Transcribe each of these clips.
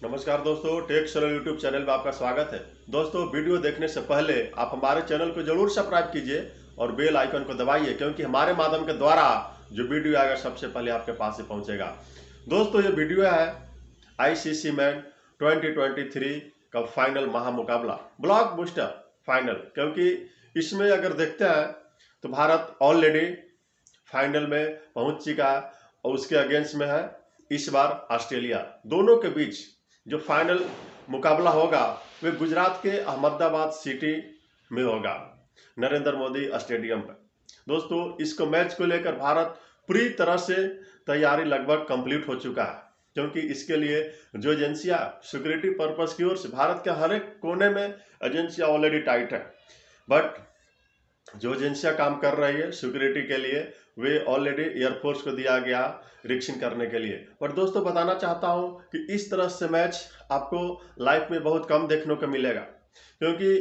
नमस्कार दोस्तों, टेक सरल यूट्यूब चैनल में आपका स्वागत है। दोस्तों, वीडियो देखने से पहले आप हमारे चैनल को जरूर सब्सक्राइब कीजिए और बेल आइकन को दबाइए, क्योंकि हमारे माध्यम के द्वारा जो वीडियो आएगा सबसे पहले आपके पास ही पहुंचेगा। दोस्तों, ये वीडियो है आईसीसी मैन 2023 का फाइनल महामुकाबला, ब्लॉकबस्टर फाइनल। क्योंकि इसमें अगर देखते हैं तो भारत ऑलरेडी फाइनल में पहुंच चुका है और उसके अगेंस्ट में है इस बार ऑस्ट्रेलिया। दोनों के बीच जो फाइनल मुकाबला होगा वे गुजरात के अहमदाबाद सिटी में होगा, नरेंद्र मोदी स्टेडियम पर। दोस्तों, इसको मैच को लेकर भारत पूरी तरह से तैयारी लगभग कंप्लीट हो चुका है, क्योंकि इसके लिए जो एजेंसियां सिक्योरिटी पर्पस की ओर से भारत के हर एक कोने में एजेंसियां ऑलरेडी टाइट है, बट जो एजेंसियां काम कर रही है सिक्योरिटी के लिए वे ऑलरेडी एयरफोर्स को दिया गया रिक्शन करने के लिए। पर दोस्तों, बताना चाहता हूं कि इस तरह से मैच आपको लाइफ में बहुत कम देखने को मिलेगा, क्योंकि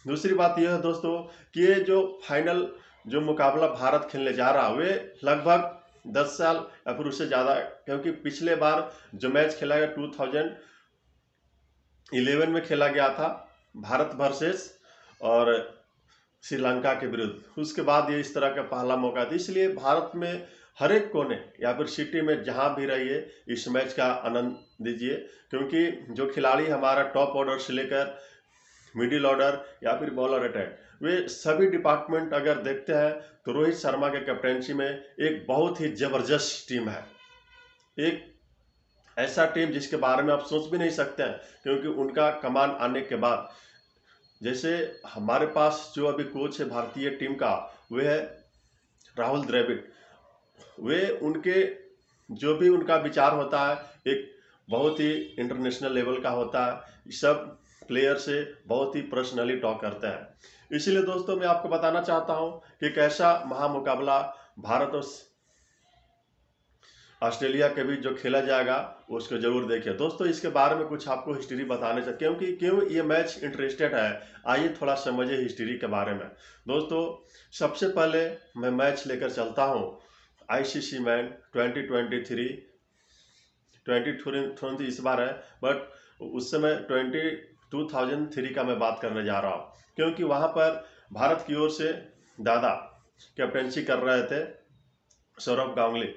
दूसरी बात यह है दोस्तों कि ये जो फाइनल जो मुकाबला भारत खेलने जा रहा है वे लगभग 10 साल या फिर उससे ज़्यादा, क्योंकि पिछले बार जो मैच खेला गया 2011 में खेला गया था भारत वर्सेस और श्रीलंका के विरुद्ध। उसके बाद ये इस तरह का पहला मौका था, इसलिए भारत में हर एक कोने या फिर सिटी में जहां भी रहिए इस मैच का आनंद दीजिए, क्योंकि जो खिलाड़ी हमारा टॉप ऑर्डर से लेकर मिडिल ऑर्डर या फिर बॉलर अटैक, वे सभी डिपार्टमेंट अगर देखते हैं तो रोहित शर्मा के कैप्टनसी में एक बहुत ही जबरदस्त टीम है। एक ऐसा टीम जिसके बारे में आप सोच भी नहीं सकते हैं, क्योंकि उनका कमान आने के बाद जैसे हमारे पास जो अभी कोच है भारतीय टीम का वह है राहुल द्रविड़। वे उनके जो भी उनका विचार होता है एक बहुत ही इंटरनेशनल लेवल का होता है। सब प्लेयर से बहुत ही पर्सनली टॉक करते हैं। इसीलिए दोस्तों, मैं आपको बताना चाहता हूं कि कैसा महामुकाबला भारत और ऑस्ट्रेलिया के बीच जो खेला जाएगा उसको जरूर देखिए। दोस्तों, इसके बारे में कुछ आपको हिस्ट्री बताने से, क्योंकि क्यों ये मैच इंटरेस्टेड है, आइए थोड़ा समझिए हिस्ट्री के बारे में। दोस्तों, सबसे पहले मैं मैच लेकर चलता हूं आईसीसी मैन 2023 इस बार है, बट उस समय 2003 का मैं बात करने जा रहा हूं, क्योंकि वहां पर भारत की ओर से दादा कैप्टनसी कर रहे थे सौरभ गांगुली।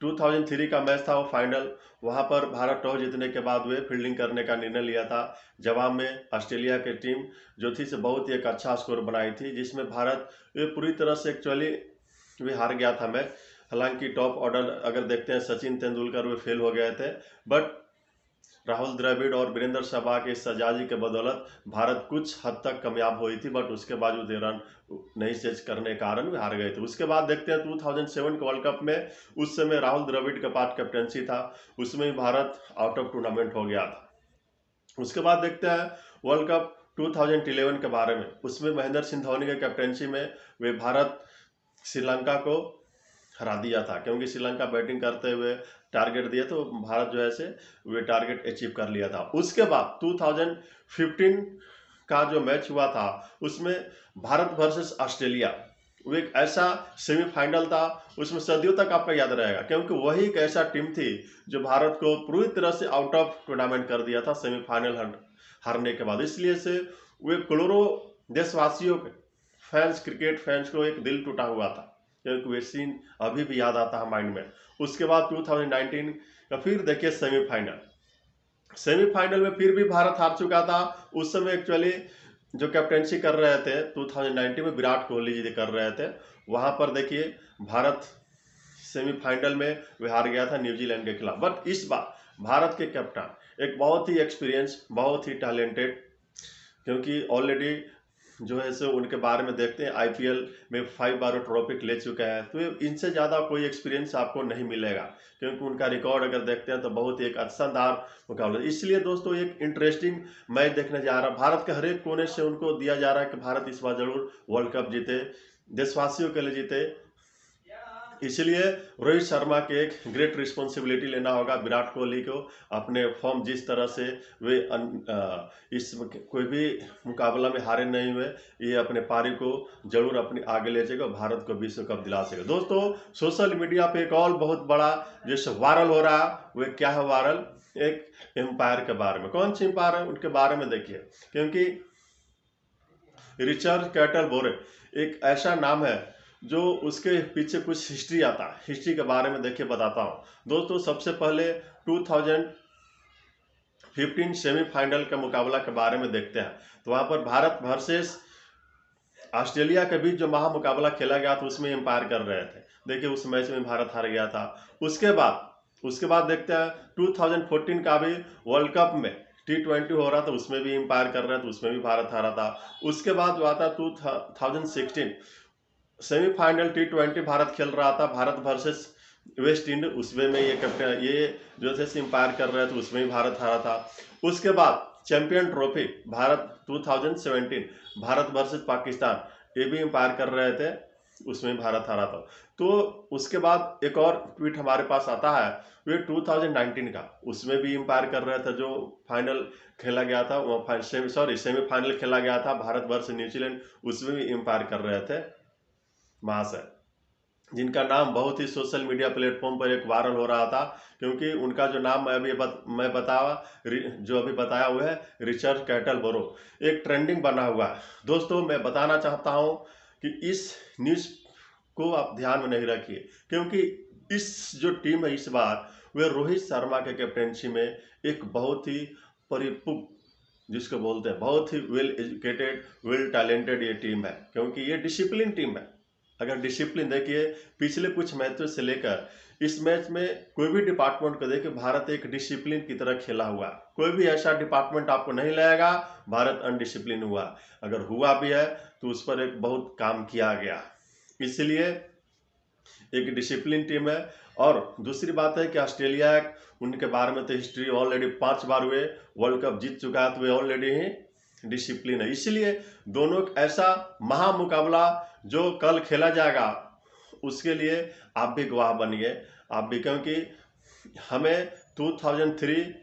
2003 का मैच था वो फाइनल। वहां पर भारत टॉस जीतने के बाद वे फील्डिंग करने का निर्णय लिया था। जवाब में ऑस्ट्रेलिया की टीम जो थी से बहुत ही एक अच्छा स्कोर बनाई थी, जिसमें भारत वे पूरी तरह से एक्चुअली वे हार गया था मैच। हालांकि टॉप ऑर्डर अगर देखते हैं सचिन तेंदुलकर वे फेल हो गए थे, बट राहुल द्रविड़ और वीरेंद्र सहवाग के सजाजी के बदौलत भारत कुछ हद तक कामयाब हुई थी, बट उसके बावजूद रन नहीं चेज करने के कारण वे हार गए थे। उसके बाद देखते हैं 2007 के वर्ल्ड कप में, उस समय राहुल द्रविड़ के पास कैप्टनसी था, उसमें भी भारत आउट ऑफ टूर्नामेंट हो गया था। उसके बाद देखते हैं वर्ल्ड कप 2011 के बारे में, उसमें महेंद्र सिंह धोनी के कैप्टनसी में वे भारत श्रीलंका को हरा दिया था, क्योंकि श्रीलंका बैटिंग करते हुए टारगेट दिए तो भारत जो है से वे टारगेट अचीव कर लिया था। उसके बाद 2015 का जो मैच हुआ था उसमें भारत वर्सेस ऑस्ट्रेलिया, वो एक ऐसा सेमीफाइनल था, उसमें सदियों तक आपका याद रहेगा, क्योंकि वही एक ऐसा टीम थी जो भारत को पूरी तरह से आउट ऑफ टूर्नामेंट कर दिया था सेमीफाइनल हारने के बाद। इसलिए से वे करोड़ों देशवासियों के फैंस, क्रिकेट फैंस को एक दिल टूटा हुआ था, क्योंकि वे सीन अभी भी याद आता है माइंड में। उसके बाद 2019 का फिर देखिए सेमीफाइनल में फिर भी भारत हार चुका था। उस समय एक्चुअली जो कैप्टनसी कर रहे थे 2019 में विराट कोहली जी कर रहे थे। वहां पर देखिए भारत सेमीफाइनल में वे हार गया था न्यूजीलैंड के खिलाफ, बट इस बार भारत के कैप्टन एक बहुत ही एक्सपीरियंस, बहुत ही टैलेंटेड, क्योंकि ऑलरेडी जो है सो उनके बारे में देखते हैं आईपीएल में 5 बार ट्रॉफी ले चुके हैं, तो इनसे ज़्यादा कोई एक्सपीरियंस आपको नहीं मिलेगा, क्योंकि उनका रिकॉर्ड अगर देखते हैं तो बहुत ही एक शानदार मुकाबला। इसलिए दोस्तों, एक इंटरेस्टिंग मैच देखने जा रहा है। भारत के हर एक कोने से उनको दिया जा रहा है कि भारत इस बार जरूर वर्ल्ड कप जीते, देशवासियों के लिए जीते। इसलिए रोहित शर्मा के एक ग्रेट रिस्पॉन्सिबिलिटी लेना होगा विराट कोहली को, अपने फॉर्म जिस तरह से वे इस कोई भी मुकाबला में हारे नहीं हुए, ये अपने पारी को जरूर अपने आगे ले जाएगा, भारत को विश्व कप दिला सकेगा। दोस्तों, सोशल मीडिया पे एक और बहुत बड़ा जैसे वायरल हो रहा है, वे क्या है वायरल, एक एम्पायर के बारे में। कौन सी एम्पायर है उनके बारे में देखिए, क्योंकि रिचर्ड कैटल बोरे एक ऐसा नाम है जो उसके पीछे कुछ हिस्ट्री आता है। हिस्ट्री के बारे में देखिए बताता हूँ दोस्तों। सबसे पहले 2015 सेमीफाइनल का मुकाबला के बारे में देखते हैं। तो वहां पर भारत वर्सेस ऑस्ट्रेलिया के बीच जो महामुकाबला खेला गया था उसमें एम्पायर कर रहे थे। देखिए उस मैच में भारत हार गया था। उसके बाद देखते हैं 2014 का भी वर्ल्ड कप में T20 हो रहा था, उसमें भी एम्पायर कर रहे थे, उसमें भी भारत हारा था। उसके बाद जो आता 2016 सेमीफाइनल T20 भारत खेल रहा था, भारत वर्सेस वेस्ट इंडीज, उसमें में ये कैप्टन ये जो थे एम्पायर कर रहे थे, उसमें भी भारत हारा था। उसके बाद champion trophy Bharat 2017 Bharat versus Pakistan, ये भी एम्पायर कर रहे थे, उसमें भारत हारा था। तो उसके बाद एक और ट्वीट हमारे पास आता है, वे 2019 का, उसमें भी एम्पायर कर रहे थे। जो फाइनल खेला गया था वो सेमीफाइनल खेला गया था भारत वर्सेस न्यूजीलैंड, उसमें भी एम्पायर कर रहे थे महाशय, जिनका नाम बहुत ही सोशल मीडिया प्लेटफॉर्म पर एक वायरल हो रहा था, क्योंकि उनका जो नाम मैं जो अभी बताया हुआ है रिचर्ड कैटल बोरो, एक ट्रेंडिंग बना हुआ है। दोस्तों मैं बताना चाहता हूं कि इस न्यूज़ को आप ध्यान में नहीं रखिए, क्योंकि इस जो टीम है इस बार वे रोहित शर्मा के कैप्टनसी में एक बहुत ही परिपक्व, जिसको बोलते हैं बहुत ही वेल एजुकेटेड, वेल टैलेंटेड ये टीम है, क्योंकि ये डिसिप्लिन टीम है। अगर डिसिप्लिन देखिए पिछले कुछ मैचों से लेकर इस मैच में कोई भी डिपार्टमेंट को देखिए, भारत एक डिसिप्लिन की तरह खेला हुआ। कोई भी ऐसा डिपार्टमेंट आपको नहीं लगेगा भारत अनडिसिप्लिन हुआ। अगर हुआ भी है तो उस पर एक बहुत काम किया गया, इसलिए एक डिसिप्लिन टीम है। और दूसरी बात है कि ऑस्ट्रेलिया, उनके बारे में तो हिस्ट्री ऑलरेडी 5 बार वे वर्ल्ड कप जीत चुका है, तो वे ऑलरेडी ही डिसिप्लिन है। इसलिए दोनों ऐसा महामुकाबला जो कल खेला जाएगा उसके लिए आप भी गवाह बनिए, आप भी, क्योंकि हमें 2003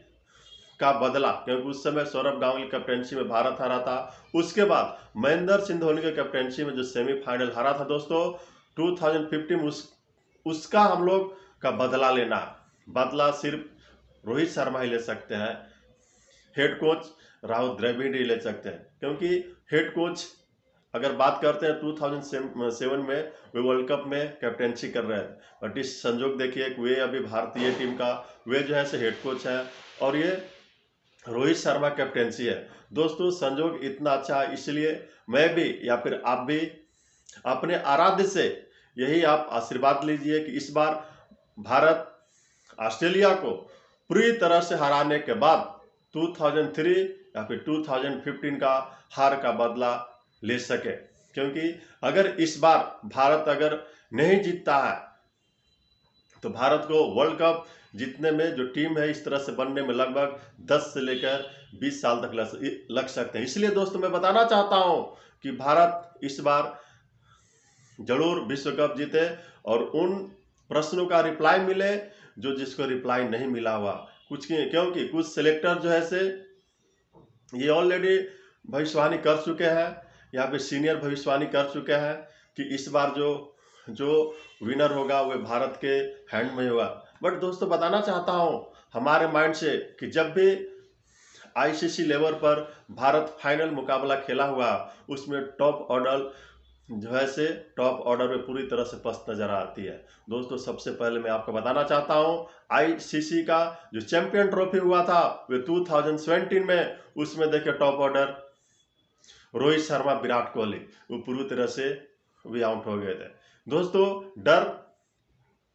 का बदला, क्योंकि उस समय सौरभ गांगुली कैप्टनसी में भारत हारा था। उसके बाद महेंद्र सिंह धोनी के कैप्टनसी में जो सेमीफाइनल हारा था दोस्तों 2015, उसका हम लोग का बदला लेना। बदला सिर्फ रोहित शर्मा ही ले सकते हैं, हेड कोच राहुल द्रविड़ ही ले सकते हैं, क्योंकि हेड कोच अगर बात करते हैं 2007 में वे वर्ल्ड कप में कैप्टनसी कर रहे हैं, बट इस संजोग देखिए वे अभी भारतीय टीम का वे जो है से हेड कोच है और ये रोहित शर्मा कैप्टनसी है। दोस्तों संजोग इतना अच्छा है, इसलिए मैं भी या फिर आप भी अपने आराध्य से यही आप आशीर्वाद लीजिए कि इस बार भारत ऑस्ट्रेलिया को पूरी तरह से हराने के बाद 2003 या फिर 2015 का हार का बदला ले सके, क्योंकि अगर इस बार भारत अगर नहीं जीतता है तो भारत को वर्ल्ड कप जीतने में जो टीम है इस तरह से बनने में लगभग 10 से लेकर 20 साल तक लग सकते हैं। इसलिए दोस्तों मैं बताना चाहता हूं कि भारत इस बार जरूर विश्व कप जीते और उन प्रश्नों का रिप्लाई मिले जो जिसको रिप्लाई नहीं मिला हुआ कुछ की, क्योंकि कुछ सिलेक्टर जो है से ये ऑलरेडी भविष्यवाणी कर चुके हैं या फिर सीनियर भविष्यवाणी कर चुके हैं कि इस बार जो विनर होगा वो भारत के हैंड में होगा। बट दोस्तों बताना चाहता हूं हमारे माइंड से कि जब भी आईसीसी लेवल पर भारत फाइनल मुकाबला खेला हुआ उसमें टॉप ऑर्डर जो है से टॉप ऑर्डर में पूरी तरह से पस्त नजर आती है। दोस्तों सबसे पहले मैं आपको बताना चाहता हूं आईसीसी का जो चैंपियन ट्रॉफी हुआ था वो 2017 में, उसमें देखिए टॉप ऑर्डर रोहित शर्मा, विराट कोहली, वो पूरी तरह से वे आउट हो गए थे। दोस्तों डर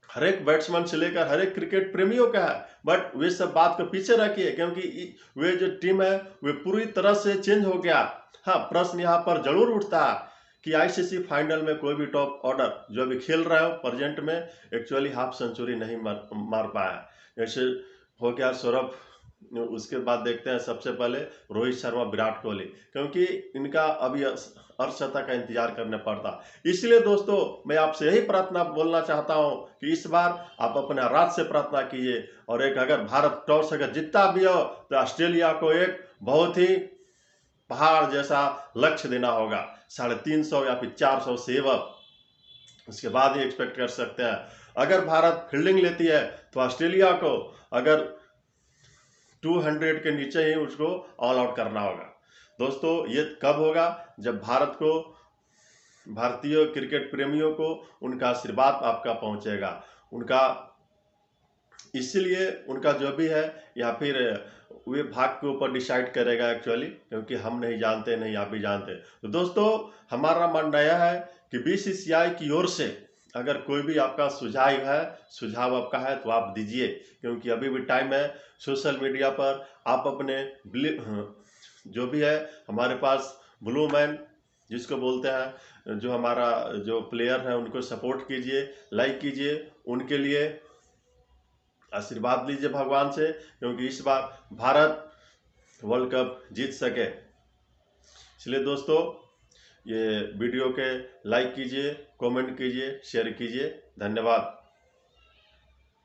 हर एक बैट्समैन से लेकर हर एक क्रिकेट प्रेमियों का है, बट वे सब बात को पीछे रखिए क्योंकि वे जो टीम है वे पूरी तरह से चेंज हो गया। हाँ प्रश्न यहाँ पर जरूर उठता है कि आईसीसी फाइनल में कोई भी टॉप ऑर्डर जो अभी खेल रहा है प्रेजेंट में एक्चुअली हाफ सेंचुरी नहीं मार पाया। जैसे हो गया सौरभ, उसके बाद देखते हैं सबसे पहले रोहित शर्मा, विराट कोहली, क्योंकि इनका अभी अर्धशतक का इंतजार करना पड़ता। इसलिए दोस्तों मैं आपसे यही प्रार्थना बोलना चाहता हूं कि इस बार आप अपने रात से प्रार्थना कीजिए और एक अगर भारत टॉस अगर जीतता भी हो तो ऑस्ट्रेलिया को एक बहुत ही पहाड़ जैसा लक्ष्य देना होगा, 350 या फिर 400 सेवक, उसके बाद ही एक्सपेक्ट कर सकते हैं। अगर भारत फील्डिंग लेती है तो ऑस्ट्रेलिया को अगर 200 के नीचे ही उसको ऑल आउट करना होगा। दोस्तों ये कब होगा? जब भारतीय क्रिकेट प्रेमियों को उनका आशीर्वाद आपका पहुंचेगा, उनका, इसीलिए उनका जो भी है या फिर वे भाग के ऊपर डिसाइड करेगा एक्चुअली, क्योंकि हम नहीं जानते, नहीं आप भी जानते। तो दोस्तों हमारा मानना यह है कि बीसीसीआई की ओर से अगर कोई भी आपका सुझाव आपका है तो आप दीजिए, क्योंकि अभी भी टाइम है। सोशल मीडिया पर आप अपने जो भी है हमारे पास ब्लू मैन जिसको बोलते हैं, जो हमारा जो प्लेयर है उनको सपोर्ट कीजिए, लाइक कीजिए, उनके लिए आशीर्वाद लीजिए भगवान से, क्योंकि इस बार भारत वर्ल्ड कप जीत सके। इसलिए दोस्तों ये वीडियो के लाइक कीजिए, कमेंट कीजिए, शेयर कीजिए। धन्यवाद।